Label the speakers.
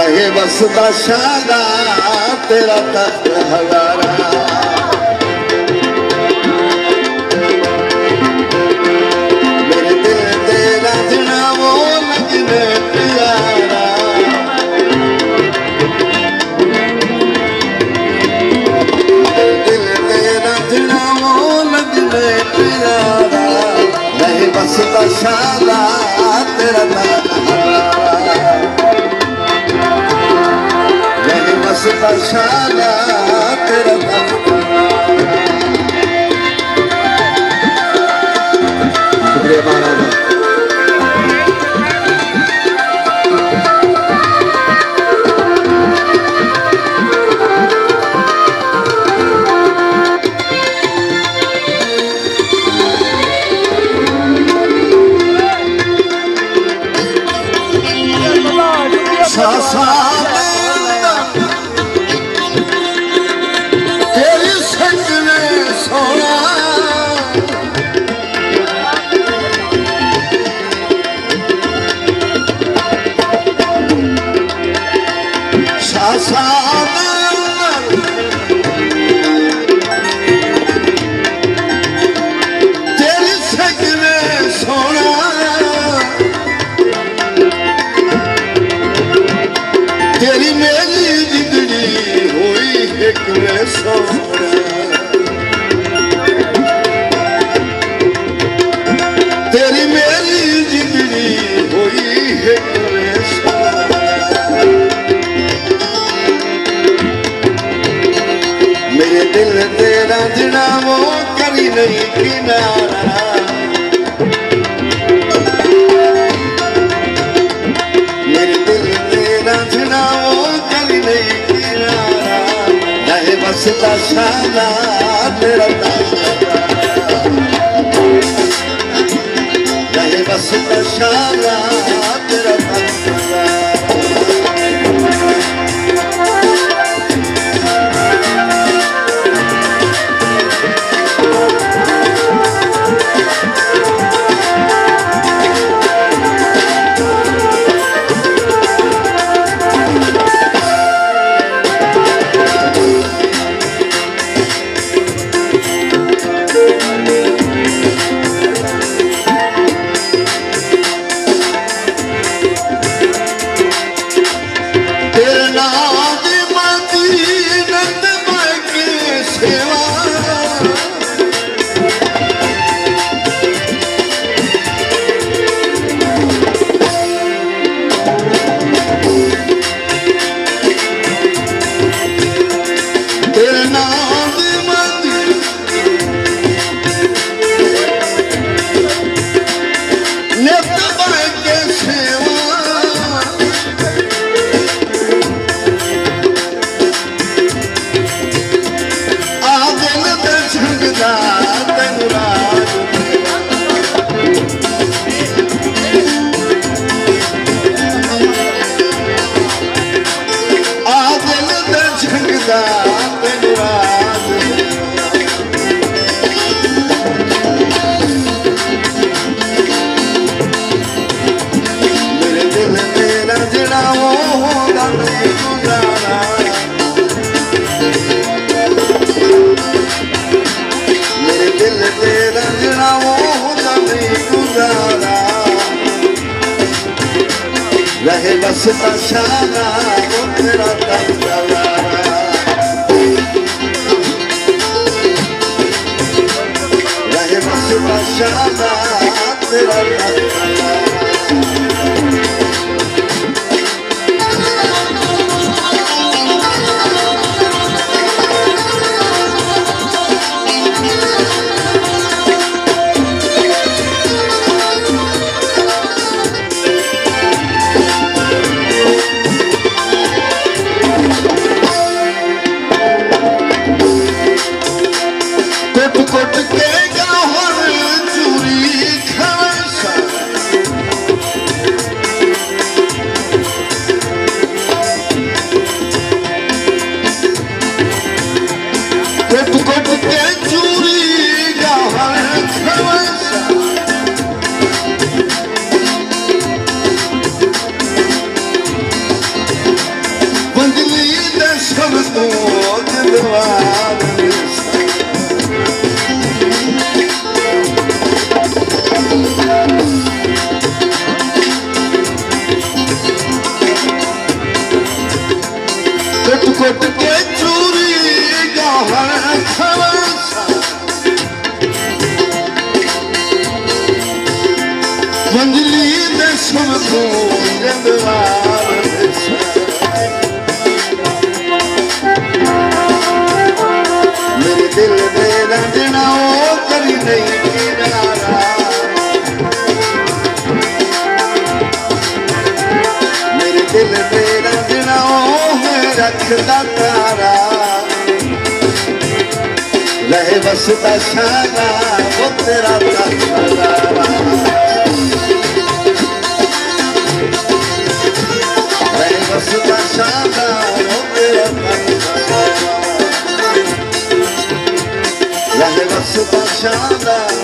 Speaker 1: रहे बसदा शादा तेरा तख्त हजारा मेरे दिल दे रांझना वो लगने प्यारा दिल दे रांझना वो लगने प्यारा रहे बसदा शादा तेरा तख्त बसदा शादा तेरा तख्त शुक्रिया महाराज सा तेरी सकने सोना तेरी मेरी जिंदगी हुई एक में सोना तेरी मेरी जिंदगी हुई एक में सोना मेरे दिल दे रांझना वो करी नहीं किनारा मेरे दिल दे रांझना वो करी नहीं किनारा रहे बसदा शादा तेरा रहे बसदा शादा तेरा रहे बसदा शादा तेरा तख्त रहे बसदा शादा तेरा कुट के गाहर चूरी खवसा ਦਿਲਵਾਰ ਕੁੱਟ ਕੁੱਟ ਕੇ ਚੂਰੀ ਗਾਹਣ ਖਵਾਸਾ ਮੰਜਲੀ ਦੇ ਸੁਭ ਤੋਂ ਦਿਲਵਾਰ ਮੇਰੇ ਦਿਲ ਦੇ ਰੰਜਣਾ ਉਹ ਕਰੀ ਨਹੀਂ ਕਿਨਾਰਾ ਮੇਰੇ ਦਿਲ ਦੇ ਰੰਜਣਾ ਉਹ ਰੱਖਦਾ ਤਾਰਾ ਰਹੇ ਵਸਦਾ ਸ਼ਾਨਾ ਉਹ ਤੇਰਾ ਤਾਰਾ ਰਹੇ ਵਸਦਾ ਸ਼ਾਨਾ ਉਹ ਤੇਰਾ ਤਾਰਾ ਰਹੇ ਵਸਦਾ ਸ਼ਾਨਾ